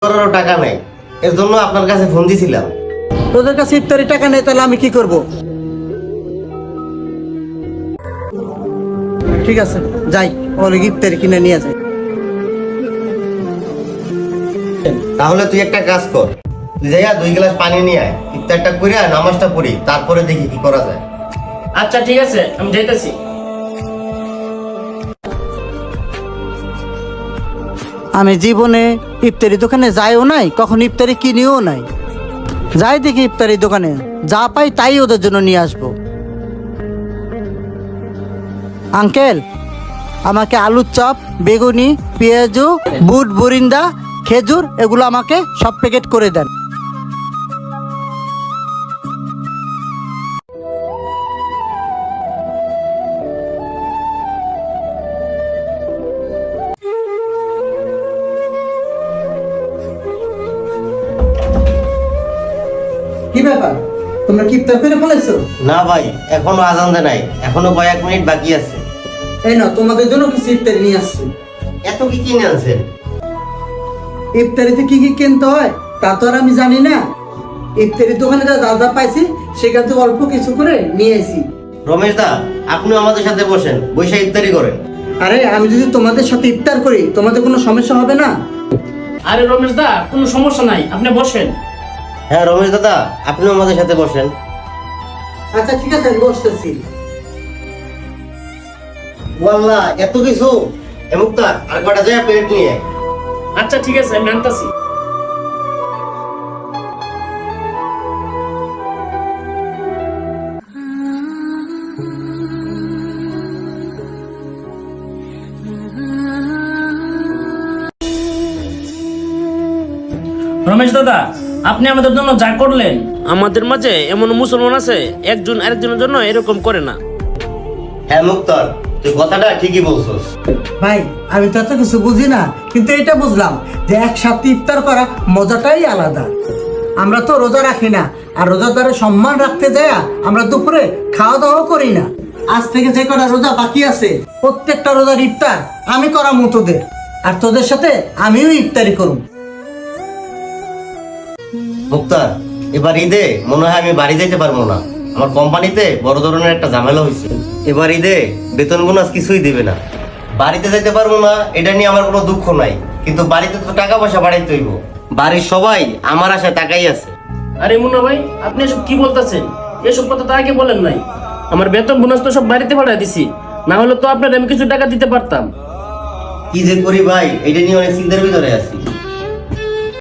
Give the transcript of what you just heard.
করারও টাকা নেই, এর জন্য আপনার কাছে ফোন দিছিলাম। তোদের কাছে ইফতারি টাকা নেই, তাহলে আমি কি করব? ঠিক আছে, যাই অনেক ইফতারি কিনে নিয়ে যাই। তাহলে তুই একটা কাজ কর, তুই যাইয়া 2 গ্লাস পানি নিয়ে আয়, ইফতারটা করে নামাজটা পড়ি, তারপরে দেখি কি করা যায়। আচ্ছা ঠিক আছে, আমি যাইতেছি। আমি জীবনে ইফতারি দোকানে যাইও নাই, কখন ইফতারি কিনিও নাই। যাই দেখি ইফতারি দোকানে যা পাই তাই ওদের জন্য নিয়ে আসবো। আঙ্কেল, আমাকে আলুর চপ, বেগুনি, পেঁয়াজু, বুট, বরিন্দা, খেজুর এগুলো আমাকে সব প্যাকেট করে দেন। কি ব্যাপার, তোমরা কি ইফতার করে ফেলেছো? না ভাই, এখনো আজান দেয় নাই, এখনো কয়েক মিনিট বাকি আছে। এই না, তোমাদের জন্য কিছু ইফতারি নিয়ে আসছি। এত কি কিনে আনছেন? ইফতারিতে কি কি কিনতে হয় তা তো আর আমি জানি না। ইফতারির দোকানে যা যা পাইছি সেখান থেকে অল্প কিছু করে নিয়ে আসি। রমেশ দা, আপনিও আমাদের সাথে বসেন, বৈশা ইফতারি করেন। আরে আমি যদি তোমাদের সাথে ইফতার করি তোমাদের কোনো সমস্যা হবে না? আরে রমেশ দা, কোনো সমস্যা নাই, আপনি বসেন। হ্যাঁ রমেশ দাদা, আপনিও আমাদের সাথে বসেন। আচ্ছা ঠিক আছে, আমি বসতেছি। ওয়াল্লাহ, এত কিছু! মুক্তার, আর কটা যায় প্লেট নিয়ে আয়। আচ্ছা ঠিক আছে, আমি আনতাছি। রমেশ দাদা, আপনি আমাদের জন্য যা করলেন, আমাদের মাঝে এমন মুসলমান আছে একজন আরেকজনের জন্য এরকম করে না। হ্যাঁ মুক্তার, তুই কথাটা ঠিকই বলছস। ভাই, আমি তো এত কিছু বুঝি না, কিন্তু এটা বুঝলাম যে একসাথে ইফতার করা মজাটাই আলাদা। আমরা তো রোজা রাখি না, আর রোজাদারের সম্মান রাখতে যায় আমরা দুপুরে খাওয়া দাওয়া করি না। আজ থেকে যে কটা রোজা বাকি আছে প্রত্যেকটা রোজার ইফতার আমি করামু তোদের, আর তোদের সাথে আমিও ইফতারি করব। মুক্তার, এবার ঈদে মনে হয় আমি বাড়ি যেতে পারবো না। আমার কোম্পানিতে বড় ধরনের একটা ঝামেলা হয়েছে। এবার ঈদে বেতন বোনাস কিছুই দিবে না। বাড়িতে যেতে পারবো না, এটা নিয়ে আমার কোনো দুঃখ নাই, কিন্তু বাড়িতে তো টাকা পয়সা বাড়াইতে হইব। বাড়ির সবাই আমার আশায় তাকাই আছে। আরে মুন্না ভাই, আপনি এসব কি বলতেছেন? এসব কথা তো আগে বলেন নাই। আমার বেতন বোনাস তো সব বাড়িতে পাঠিয়ে দিছি, না হলে তো আপনার আমি কিছু টাকা দিতে পারতাম। কি যে করি ভাই, এটা নিয়ে অনেক চিন্তার ভিতরে আছি।